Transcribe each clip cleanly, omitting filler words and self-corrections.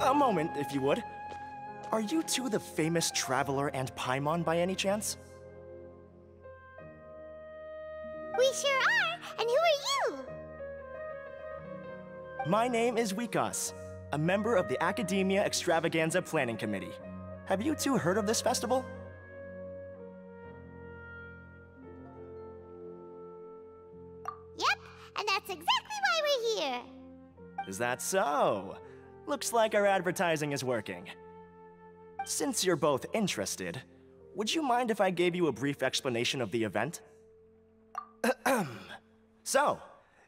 A moment, if you would. Are you two the famous Traveler and Paimon by any chance? We sure are, and who are you? My name is Wikas, a member of the Academia Extravaganza Planning Committee. Have you two heard of this festival? Yep, and that's exactly why we're here. Is that so? Looks like our advertising is working. Since you're both interested, would you mind if I gave you a brief explanation of the event? So,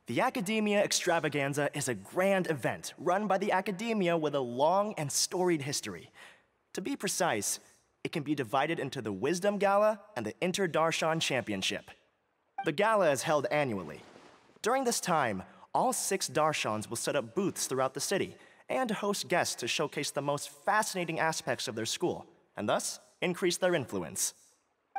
the Academia Extravaganza is a grand event run by the Academia with a long and storied history. To be precise, it can be divided into the Wisdom Gala and the Inter-Darshan Championship. The gala is held annually. During this time, all 6 Darshans will set up booths throughout the city and host guests to showcase the most fascinating aspects of their school, and thus increase their influence.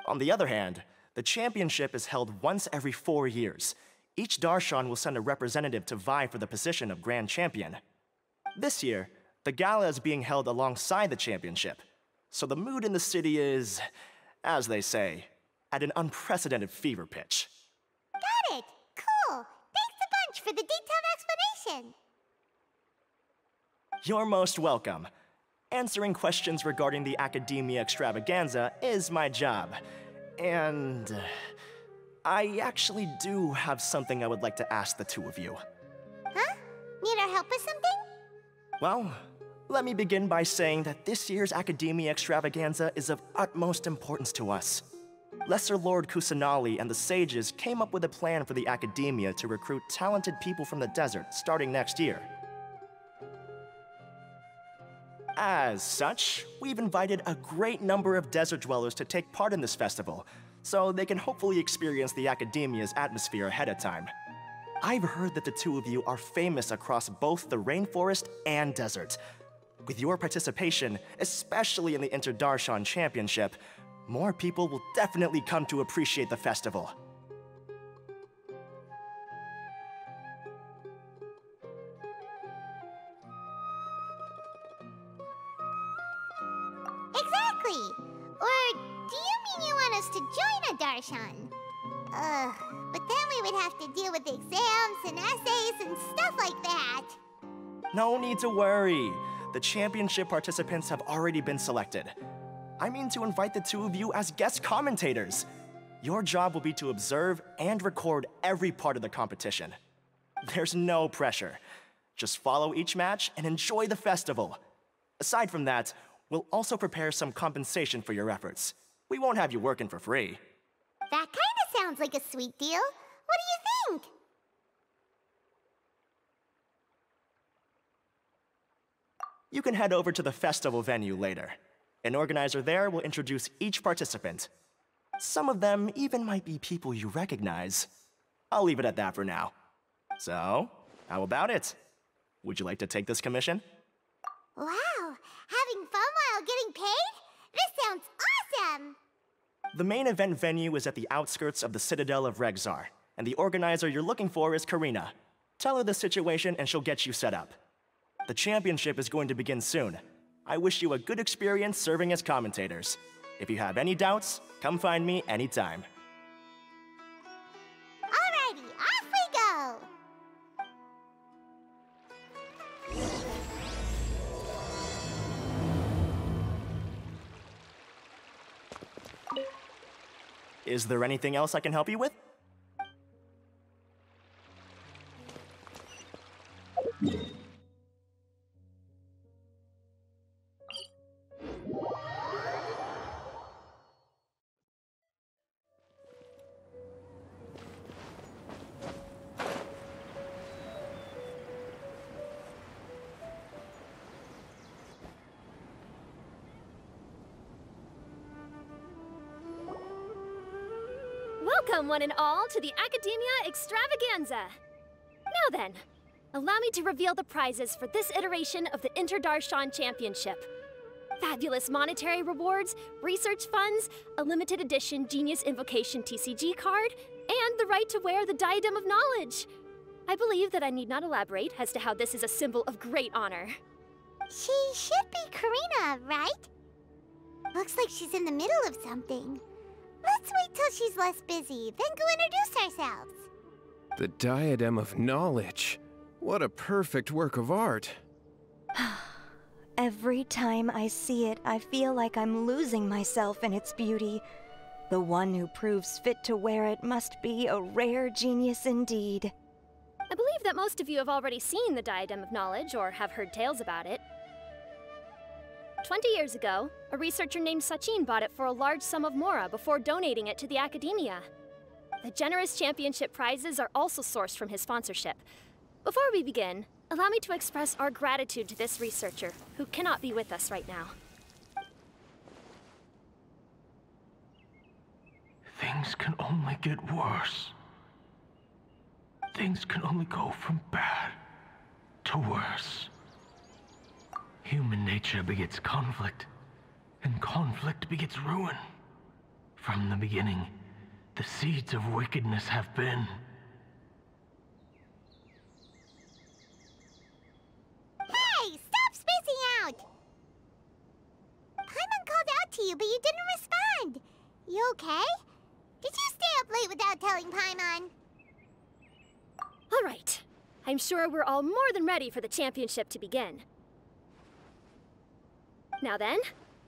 On the other hand, the championship is held once every 4 years. Each Darshan will send a representative to vie for the position of Grand Champion. This year, the gala is being held alongside the championship, so the mood in the city is, as they say, at an unprecedented fever pitch. Got it! Cool! Thanks a bunch for the detailed explanation! You're most welcome. Answering questions regarding the Academia Extravaganza is my job. And I actually do have something I would like to ask the two of you. Huh? Need our help with something? Well, let me begin by saying that this year's Academia Extravaganza is of utmost importance to us. Lesser Lord Kusanali and the sages came up with a plan for the Academia to recruit talented people from the desert starting next year. As such, we've invited a great number of desert dwellers to take part in this festival, so they can hopefully experience the Academia's atmosphere ahead of time. I've heard that the two of you are famous across both the rainforest and desert. With your participation, especially in the Inter-Darshan Championship, more people will definitely come to appreciate the festival. Exactly! Or do you mean you want us to join a Darshan? But then we would have to deal with exams and essays and stuff like that. No need to worry. The championship participants have already been selected. I mean to invite the two of you as guest commentators. Your job will be to observe and record every part of the competition. There's no pressure. Just follow each match and enjoy the festival. Aside from that, we'll also prepare some compensation for your efforts. We won't have you working for free. That kinda sounds like a sweet deal. What do you think? You can head over to the festival venue later. An organizer there will introduce each participant. Some of them even might be people you recognize. I'll leave it at that for now. So, how about it? Would you like to take this commission? Wow! Having fun while getting paid? This sounds awesome! The main event venue is at the outskirts of the Citadel of Regzar, and the organizer you're looking for is Karina. Tell her the situation and she'll get you set up. The championship is going to begin soon. I wish you a good experience serving as commentators. If you have any doubts, come find me anytime. Alrighty, off we go! Is there anything else I can help you with? Welcome, one and all, to the Academia Extravaganza! Now then, allow me to reveal the prizes for this iteration of the Inter-Darshan Championship. Fabulous monetary rewards, research funds, a limited edition Genius Invocation TCG card, and the right to wear the Diadem of Knowledge. I believe that I need not elaborate as to how this is a symbol of great honor. She should be Karina, right? Looks like she's in the middle of something. Let's wait till she's less busy, then go introduce ourselves. The Diadem of Knowledge. What a perfect work of art. Every time I see it, I feel like I'm losing myself in its beauty. The one who proves fit to wear it must be a rare genius indeed. I believe that most of you have already seen the Diadem of Knowledge or have heard tales about it. 20 years ago, a researcher named Sachin bought it for a large sum of mora before donating it to the Academia. The generous championship prizes are also sourced from his sponsorship. Before we begin, allow me to express our gratitude to this researcher, who cannot be with us right now. Things can only get worse. Things can only go from bad to worse. Human nature begets conflict, and conflict begets ruin. From the beginning, the seeds of wickedness have been. Hey, stop spacing out! Paimon called out to you, but you didn't respond. You okay? Did you stay up late without telling Paimon? All right. I'm sure we're all more than ready for the championship to begin. Now then,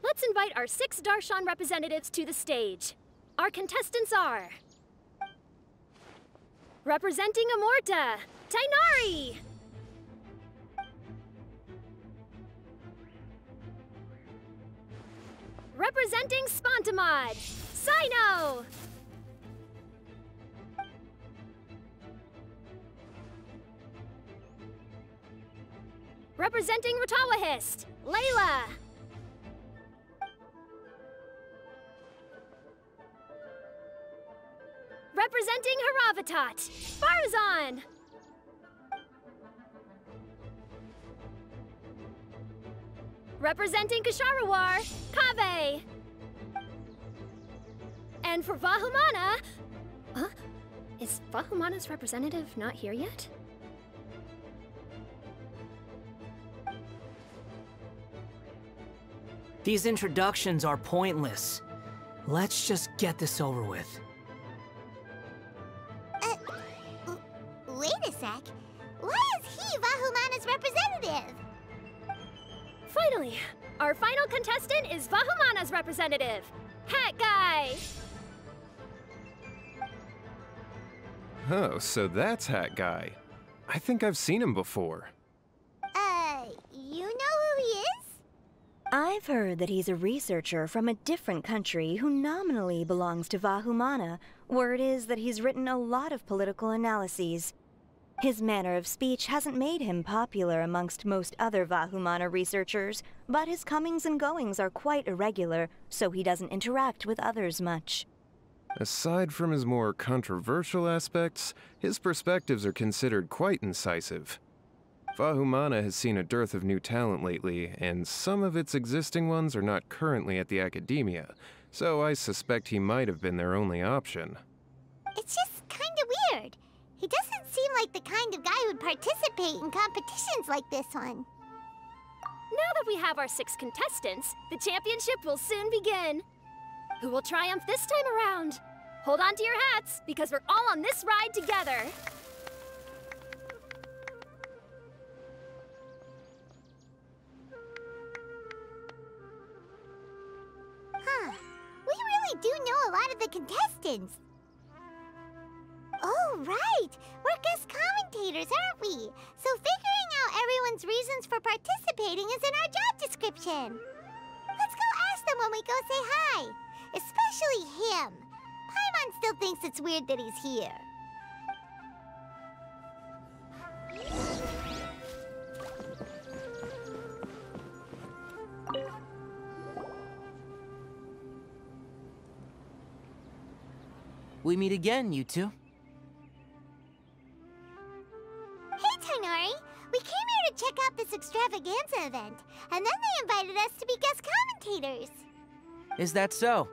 let's invite our 6 Darshan representatives to the stage. Our contestants are... representing Amorta, Tainari! Representing Spontamod, Sino! Representing Ratawahist, Layla! Representing Haravatat, Farzan! Representing Kasharawar, Kaveh! And for Vahumana... Huh? Is Vahumana's representative not here yet? These introductions are pointless. Let's just get this over with. Wait a sec. Why is he Vahumana's representative? Finally, our final contestant is Vahumana's representative, Hat Guy! Oh, so that's Hat Guy. I think I've seen him before. You know who he is? I've heard that he's a researcher from a different country who nominally belongs to Vahumana. Word is that he's written a lot of political analyses. His manner of speech hasn't made him popular amongst most other Vahumana researchers, but his comings and goings are quite irregular, so he doesn't interact with others much. Aside from his more controversial aspects, his perspectives are considered quite incisive. Vahumana has seen a dearth of new talent lately, and some of its existing ones are not currently at the Academia, so I suspect he might have been their only option. It's just kinda weird. He doesn't seem like the kind of guy who'd participate in competitions like this one. Now that we have our 6 contestants, the championship will soon begin. Who will triumph this time around? Hold on to your hats, because we're all on this ride together. Huh. We really do know a lot of the contestants. Oh, right! We're guest commentators, aren't we? So figuring out everyone's reasons for participating is in our job description. Let's go ask them when we go say hi. Especially him. Paimon still thinks it's weird that he's here. We meet again, you two. Hey, Tainari! We came here to check out this extravaganza event, and then they invited us to be guest commentators. Is that so?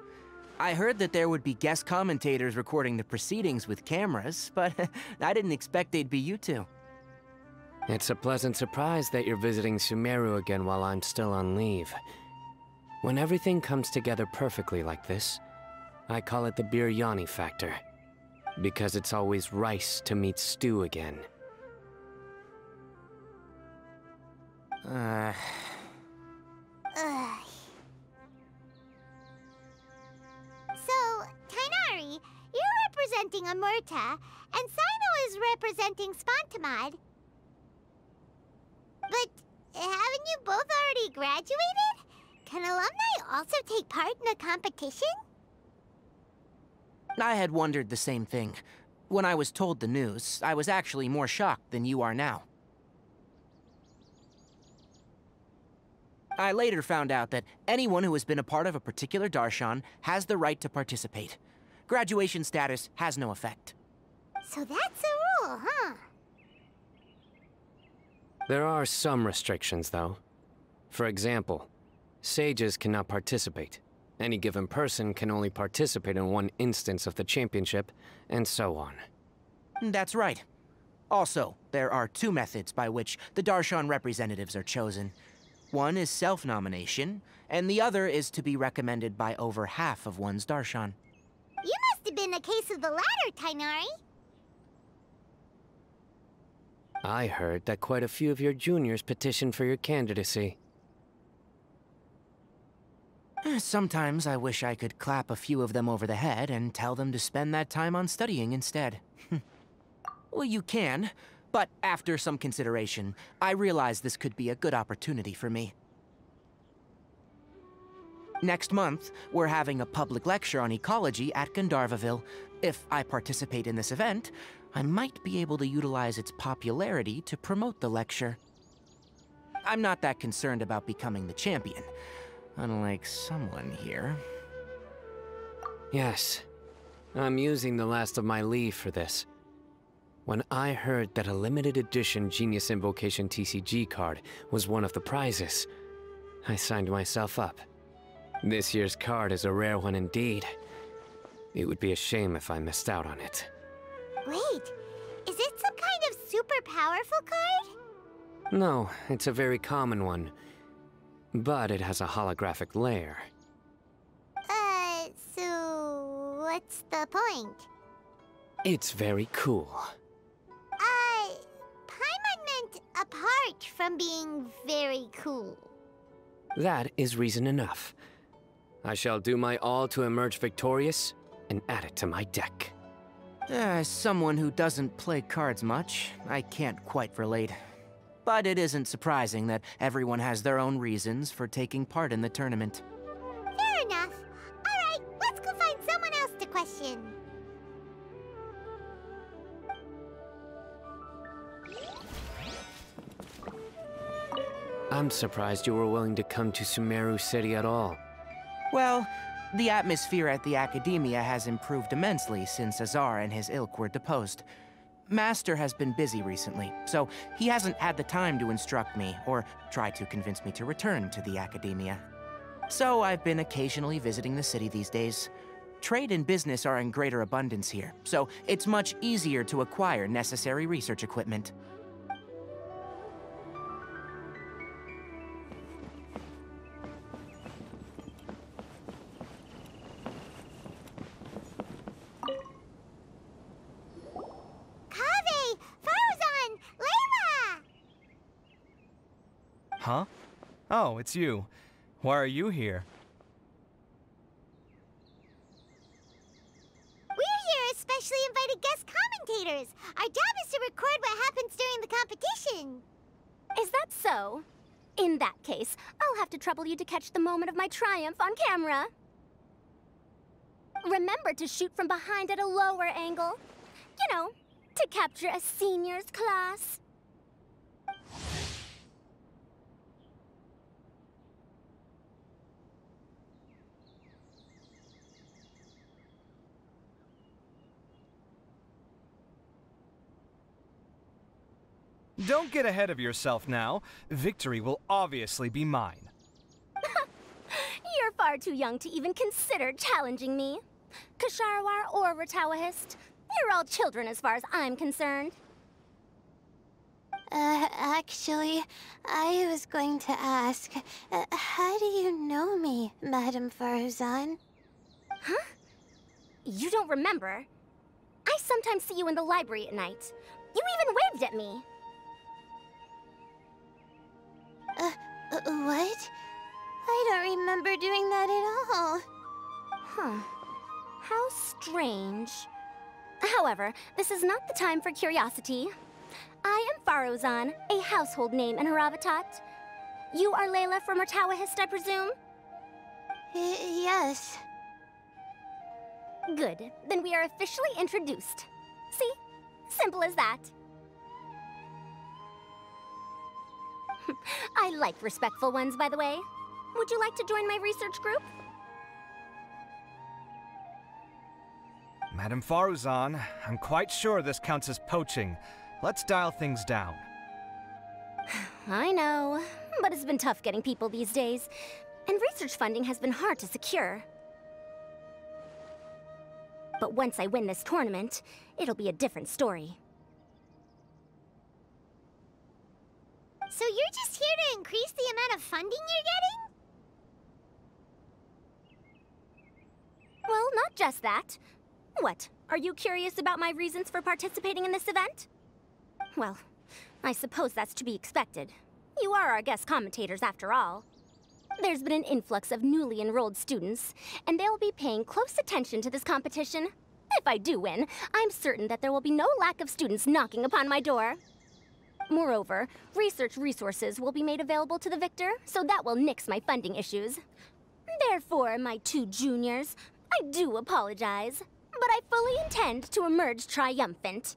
I heard that there would be guest commentators recording the proceedings with cameras, but I didn't expect they'd be you two. It's a pleasant surprise that you're visiting Sumeru again while I'm still on leave. When everything comes together perfectly like this, I call it the biryani factor. Because it's always rice to meet stew again. Ugh. So, Tainari, you're representing Amurta, and Sino is representing Spontamod. But haven't you both already graduated? Can alumni also take part in a competition? I had wondered the same thing. When I was told the news, I was actually more shocked than you are now. I later found out that anyone who has been a part of a particular darshan has the right to participate. Graduation status has no effect. So that's a rule, huh? There are some restrictions, though. For example, sages cannot participate. Any given person can only participate in one instance of the championship, and so on. That's right. Also, there are two methods by which the darshan representatives are chosen. One is self-nomination, and the other is to be recommended by over half of one's darshan. You must have been a case of the latter, Tainari. I heard that quite a few of your juniors petitioned for your candidacy. Sometimes I wish I could clap a few of them over the head and tell them to spend that time on studying instead. Well, you can, but after some consideration, I realize this could be a good opportunity for me. Next month, we're having a public lecture on ecology at Gandharvaville. If I participate in this event, I might be able to utilize its popularity to promote the lecture. I'm not that concerned about becoming the champion, unlike someone here. Yes, I'm using the last of my leave for this. When I heard that a limited edition Genius Invocation TCG card was one of the prizes, I signed myself up. This year's card is a rare one indeed. It would be a shame if I missed out on it. Wait, is it some kind of super powerful card? No, it's a very common one. But it has a holographic layer. So what's the point? It's very cool. Paimon meant apart from being very cool. That is reason enough. I shall do my all to emerge victorious and add it to my deck. As someone who doesn't play cards much, I can't quite relate. But it isn't surprising that everyone has their own reasons for taking part in the tournament. Fair enough. Alright, let's go find someone else to question. I'm surprised you were willing to come to Sumeru City at all. Well, the atmosphere at the Academia has improved immensely since Azar and his ilk were deposed. Master has been busy recently, so he hasn't had the time to instruct me or try to convince me to return to the Academia. So I've been occasionally visiting the city these days. Trade and business are in greater abundance here, so it's much easier to acquire necessary research equipment. Huh? Oh, it's you. Why are you here? We're here as specially invited guest commentators. Our job is to record what happens during the competition. Is that so? In that case, I'll have to trouble you to catch the moment of my triumph on camera. Remember to shoot from behind at a lower angle. You know, to capture a seniors class. Don't get ahead of yourself now. Victory will obviously be mine. You're far too young to even consider challenging me. Kasharawar or Ratawahist, you're all children as far as I'm concerned. Actually, I was going to ask, how do you know me, Madame Faruzan? Huh? You don't remember? I sometimes see you in the library at night. You even waved at me. What? I don't remember doing that at all. Huh. How strange. However, this is not the time for curiosity. I am Faruzan, a household name in Haravatat. You are Layla from Murtawahist, I presume? Yes. Good. Then we are officially introduced. See? Simple as that. I like respectful ones, by the way. Would you like to join my research group? Madame Faruzan, I'm quite sure this counts as poaching. Let's dial things down. I know, but it's been tough getting people these days, and research funding has been hard to secure. But once I win this tournament, it'll be a different story. So you're just here to increase the amount of funding you're getting? Well, not just that. What, are you curious about my reasons for participating in this event? Well, I suppose that's to be expected. You are our guest commentators after all. There's been an influx of newly enrolled students, and they'll be paying close attention to this competition. If I do win, I'm certain that there will be no lack of students knocking upon my door. Moreover, research resources will be made available to the victor, so that will nix my funding issues. Therefore, my two juniors, I do apologize, but I fully intend to emerge triumphant.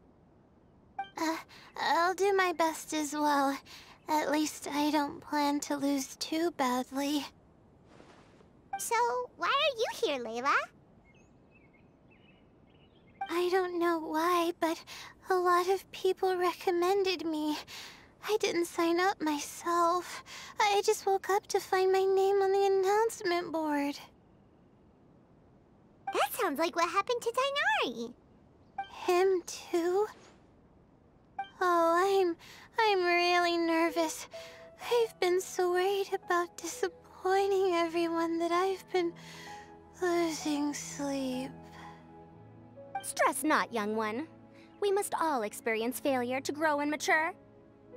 I'll do my best as well. At least I don't plan to lose too badly. So, why are you here, Layla? I don't know why, but a lot of people recommended me. I didn't sign up myself. I just woke up to find my name on the announcement board. That sounds like what happened to Dainari. Him too? Oh, I'm really nervous. I've been so worried about disappointing everyone that I've been losing sleep. Stress not, young one. We must all experience failure to grow and mature.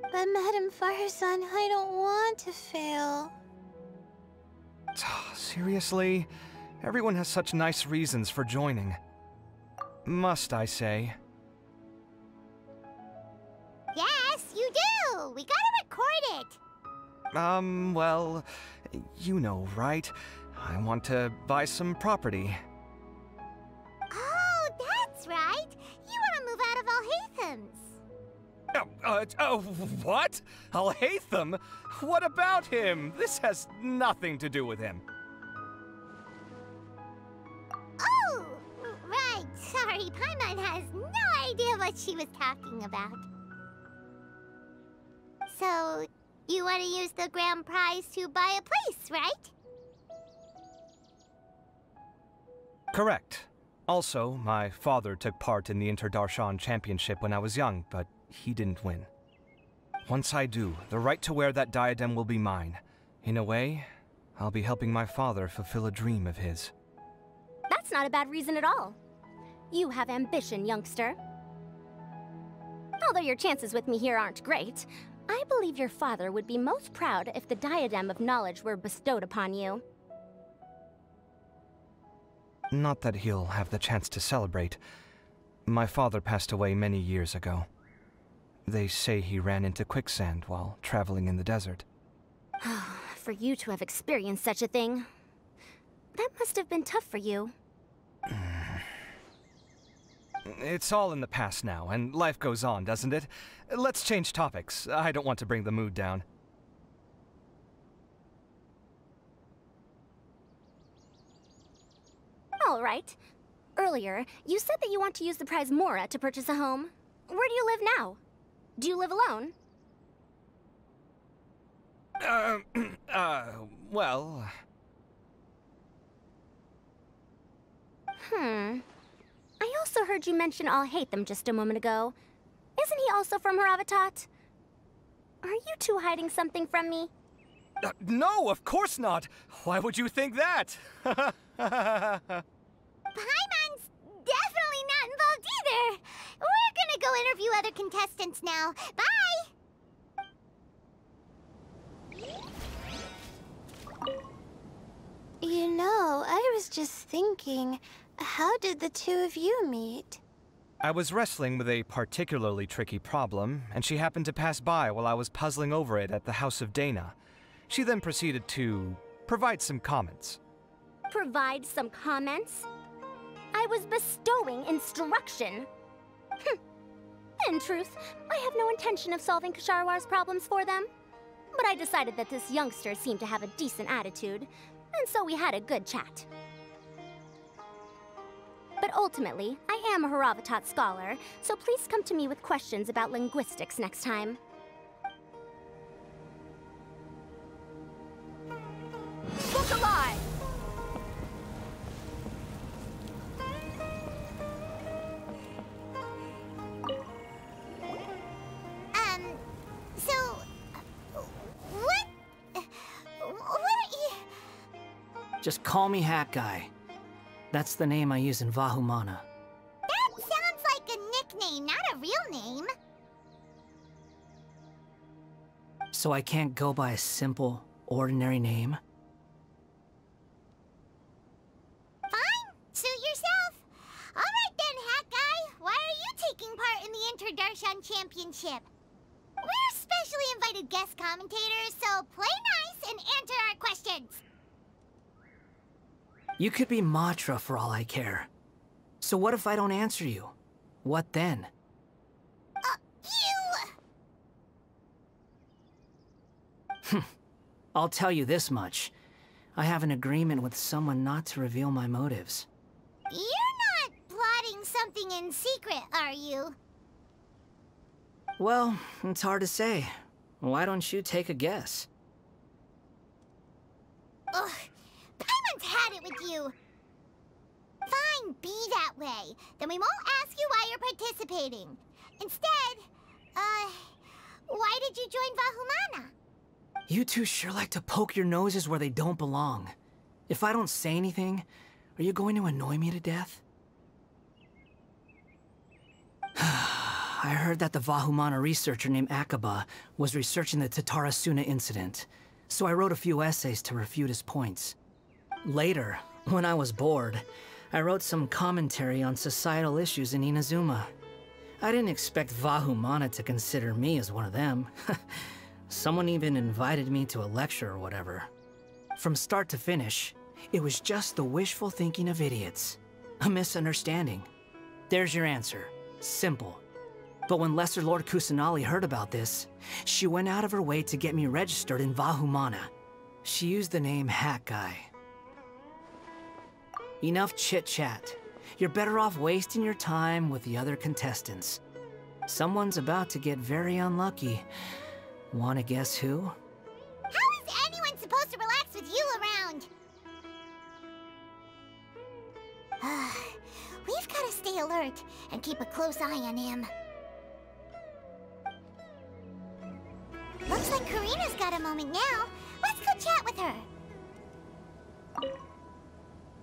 But Madame Faruzan, I don't want to fail. Seriously? Everyone has such nice reasons for joining. Must I say? Yes, you do! We gotta record it! Well, you know, right? I want to buy some property. Oh, that's right! You want to move out of Alhatham's. What? Alhaitham? What about him? This has nothing to do with him. Oh, right. Sorry, Paimon has no idea what she was talking about. So, you want to use the grand prize to buy a place, right? Correct. Also, my father took part in the Interdarshan Championship when I was young, but he didn't win. Once I do, the right to wear that diadem will be mine. In a way, I'll be helping my father fulfill a dream of his. That's not a bad reason at all. You have ambition, youngster. Although your chances with me here aren't great, I believe your father would be most proud if the diadem of knowledge were bestowed upon you. Not that he'll have the chance to celebrate. My father passed away many years ago. They say he ran into quicksand while traveling in the desert. For you to have experienced such a thing, that must have been tough for you. It's all in the past now, and life goes on, doesn't it? Let's change topics. I don't want to bring the mood down. All right. Earlier, you said that you want to use the prize Mora to purchase a home. Where do you live now? Do you live alone? Well... I also heard you mention Alhaitham just a moment ago. Isn't he also from Haravatat? Are you two hiding something from me? No, of course not. Why would you think that? Paimon's definitely not involved either. We're gonna go interview other contestants now. Bye! You know, I was just thinking, how did the two of you meet? I was wrestling with a particularly tricky problem, and she happened to pass by while I was puzzling over it at the House of Dana. She then proceeded to provide some comments. Provide some comments? I was bestowing instruction. In truth, I have no intention of solving Ksharowar's problems for them. But I decided that this youngster seemed to have a decent attitude, and so we had a good chat. But ultimately, I am a Haravatat scholar, so please come to me with questions about linguistics next time. Look alive! So... What are you... Just call me Hat Guy. That's the name I use in Vahumana. That sounds like a nickname, not a real name. So I can't go by a simple, ordinary name? Fine, suit yourself. All right then, Hat Guy. Why are you taking part in the Interdarshan Championship? We're specially invited guest commentators, so play nice and answer our questions. You could be Matra for all I care. So what if I don't answer you? What then? I'll tell you this much. I have an agreement with someone not to reveal my motives. You're not plotting something in secret, are you? Well, it's hard to say. Why don't you take a guess? Ugh, Paimon's had it with you. Fine, be that way. Then we won't ask you why you're participating. Instead, why did you join Vahumana? You two sure like to poke your noses where they don't belong. If I don't say anything, are you going to annoy me to death? I heard that the Vahumana researcher named Akaba was researching the Tatarasuna incident, so I wrote a few essays to refute his points. Later, when I was bored, I wrote some commentary on societal issues in Inazuma. I didn't expect Vahumana to consider me as one of them. Someone even invited me to a lecture or whatever. From start to finish, it was just the wishful thinking of idiots. A misunderstanding. There's your answer. Simple. But when Lesser Lord Kusanali heard about this, she went out of her way to get me registered in Vahumana. She used the name Hat Guy. Enough chit-chat. You're better off wasting your time with the other contestants. Someone's about to get very unlucky. Wanna guess who? How is anyone supposed to relax with you around? We've gotta stay alert and keep a close eye on him. Looks like Karina's got a moment now. Let's go chat with her.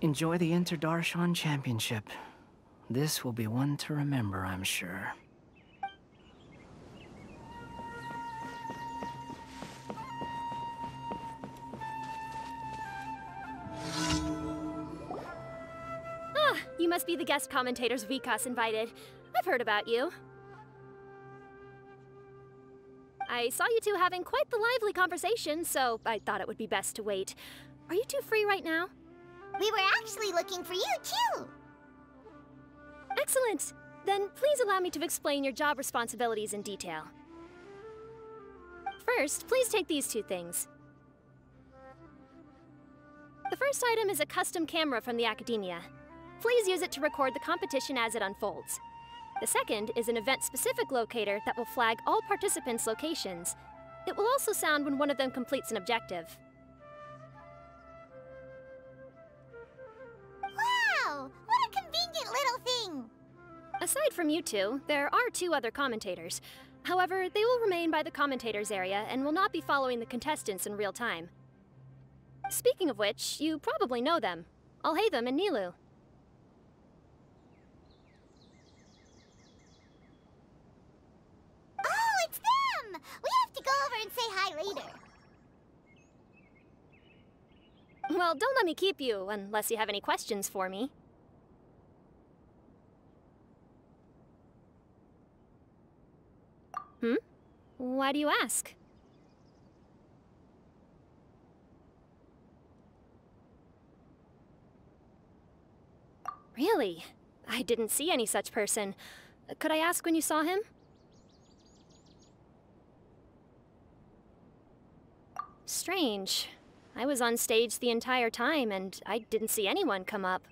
Enjoy the Interdarshan Championship. This will be one to remember, I'm sure. You must be the guest commentators Vikas invited. I've heard about you. I saw you two having quite the lively conversation, so I thought it would be best to wait. Are you two free right now? We were actually looking for you, too. Excellent. Then please allow me to explain your job responsibilities in detail. First, please take these two things. The first item is a custom camera from the Academia. Please use it to record the competition as it unfolds. The second is an event-specific locator that will flag all participants' locations. It will also sound when one of them completes an objective. Wow! What a convenient little thing! Aside from you two, there are two other commentators. However, they will remain by the commentators area and will not be following the contestants in real time. Speaking of which, you probably know them. Alhaitham and Nilu. Oh, it's them! We have to go over and say hi later. Well, don't let me keep you, unless you have any questions for me. Why do you ask? Really? I didn't see any such person. Could I ask when you saw him? Strange. I was on stage the entire time, and I didn't see anyone come up.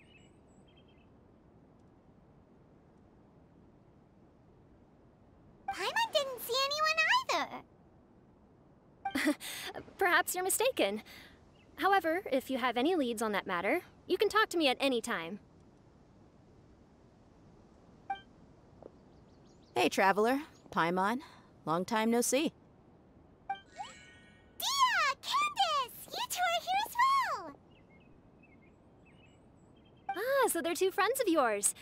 Paimon didn't see anyone either. Perhaps you're mistaken. However, if you have any leads on that matter, you can talk to me at any time. Hey, Traveler. Paimon. Long time no see. Dia! Candace! You two are here as well! Ah, so they're two friends of yours.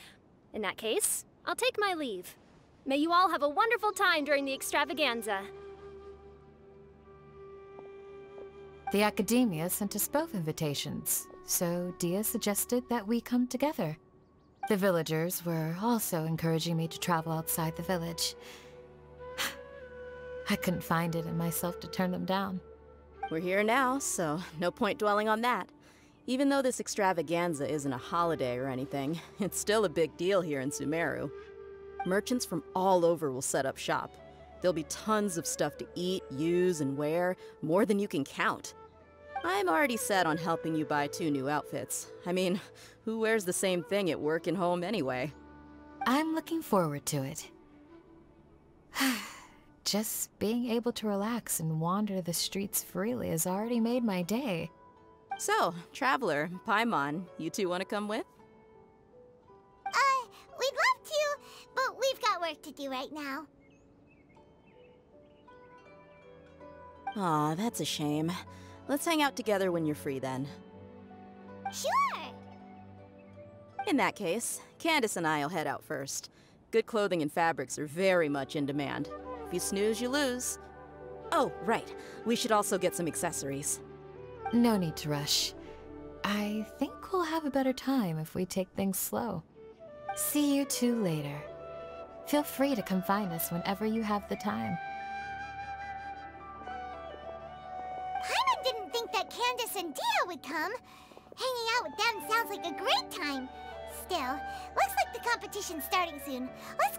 In that case, I'll take my leave. May you all have a wonderful time during the extravaganza. The Academia sent us both invitations, so Dia suggested that we come together. The villagers were also encouraging me to travel outside the village. I couldn't find it in myself to turn them down. We're here now, so no point dwelling on that. Even though this extravaganza isn't a holiday or anything, it's still a big deal here in Sumeru. Merchants from all over will set up shop. There'll be tons of stuff to eat, use, and wear, more than you can count. I'm already set on helping you buy 2 new outfits. I mean, who wears the same thing at work and home anyway? I'm looking forward to it. Just being able to relax and wander the streets freely has already made my day. So, Traveler, Paimon, you two want to come with? We'd love to, but we've got work to do right now. Aw, that's a shame. Let's hang out together when you're free then. Sure! In that case, Candace and I'll head out first. Good clothing and fabrics are very much in demand. If you snooze, you lose. Oh, right. We should also get some accessories. No need to rush. I think we'll have a better time if we take things slow. See you two later. Feel free to come find us whenever you have the time. Paimon didn't think that Candace and Dia would come. Hanging out with them sounds like a great time. Still, looks like the competition's starting soon. Let's